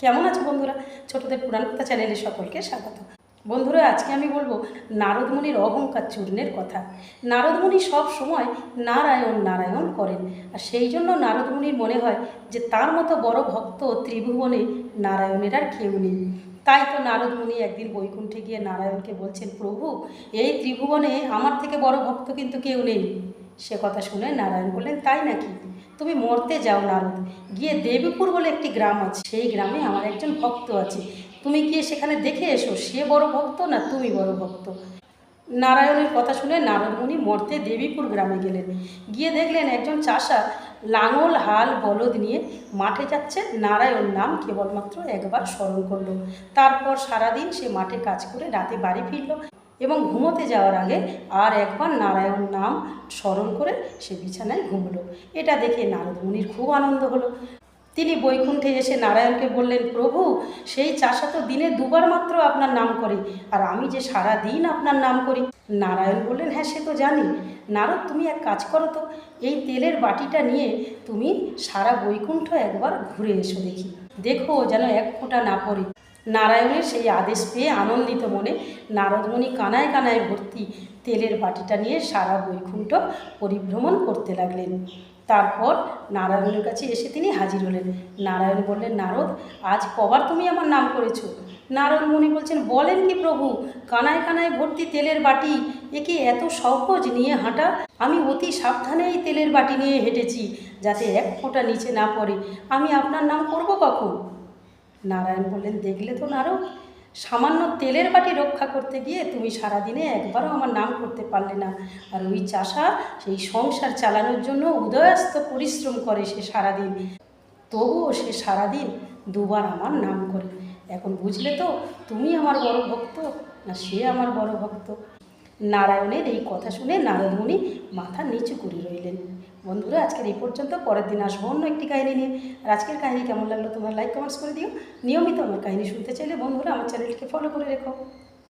কেমন আছো বন্ধুরা? ছোটদের পুরাণ কথা চ্যানেলে সকলকে স্বাগত। বন্ধুরা, আজকে আমি বলবো নারদমুনির অহংকার চূর্ণের কথা। নারদমুনি সব সময় নারায়ণ নারায়ণ করেন, আর সেই জন্য নারদমুনির মনে হয় যে তার মতো বড় ভক্ত ত্রিভুবনে নারায়ণের আর কেউ নেই। তাই তো নারদমুনি একদিন বৈকুণ্ঠে গিয়ে নারায়ণকে বলছেন, প্রভু, এই ত্রিভুবনে আমার থেকে বড় ভক্ত কিন্তু কেউ নেই। সে কথা শুনে নারায়ণ বললেন, তাই নাকি? তুমি মরতে যাও নারদ, গিয়ে দেবীপুর বলে একটি গ্রাম আছে, সেই গ্রামে আমার একজন ভক্ত আছে, তুমি গিয়ে সেখানে দেখে এসো সে বড় ভক্ত না তুমি বড় ভক্ত। নারায়ণের কথা শুনে নারদমুনি মর্তে দেবীপুর গ্রামে গেলেন। গিয়ে দেখলেন একজন চাষা লাঙল হাল বলদ নিয়ে মাঠে যাচ্ছে, নারায়ণ নাম কেবলমাত্র একবার স্মরণ করলো। তারপর সারাদিন সে মাঠে কাজ করে রাতে বাড়ি ফিরল এবং ঘুমোতে যাওয়ার আগে আর একবার নারায়ণ নাম স্মরণ করে সে বিছানায় ঘুমলো। এটা দেখে নারদমুনির খুব আনন্দ হলো। তিনি বৈকুণ্ঠে এসে নারায়ণকে বললেন, প্রভু, সেই চাষা তো দিনে দুবার মাত্র আপনার নাম করে, আর আমি যে সারা দিন আপনার নাম করি। নারায়ণ বললেন, হ্যাঁ সে তো জানি। নারদ, তুমি এক কাজ করো তো, এই তেলের বাটিটা নিয়ে তুমি সারা বৈকুণ্ঠ একবার ঘুরে এসো, দেখি, দেখো যেন এক ফোঁটা না পড়ে। নারায়ণের সেই আদেশ পেয়ে আনন্দিত মনে নারদমুনি কানায় কানায় ভর্তি তেলের বাটিটা নিয়ে সারা বৈকুণ্ঠ পরিভ্রমণ করতে লাগলেন। তারপর নারায়ণের কাছে এসে তিনি হাজির হলেন। নারায়ণ বললেন, নারদ, আজ কবার তুমি আমার নাম করেছো? নারদ মুনি বলছেন, বলেন কি প্রভু, কানায় কানায় ভর্তি তেলের বাটি, এ কি এত সহজ নিয়ে হাঁটা? আমি অতি সাবধানে এই তেলের বাটি নিয়ে হেঁটেছি, যাতে এক ফোঁটা নিচে না পড়ে। আমি আপনার নাম করব কখন? নারায়ণ বললেন, দেখলে তো নারদ, সামান্য তেলের বাটি রক্ষা করতে গিয়ে তুমি সারাদিনে একবারও আমার নাম করতে পারলে না। আর ওই চাষা সেই সংসার চালানোর জন্য উদয়াস্ত পরিশ্রম করে সে সারাদিন, তবুও সে সারাদিন দুবার আমার নাম করে। এখন বুঝলে তো তুমি আমার বড় ভক্ত না সে আমার বড় ভক্ত? নারায়ণের এই কথা শুনে নারদমুনি মাথা নিচু করে রইলেন। বন্ধুরা, আজকের এই পর্যন্ত। পরের দিন আসবো অন্য একটি কাহিনী নিয়ে। আর আজকের কাহিনী কেমন লাগলো তোমরা লাইক কমেন্টস করে দিও। নিয়মিত আমার কাহিনী শুনতে চাইলে বন্ধুরা আমার চ্যানেলটিকে ফলো করে রেখো।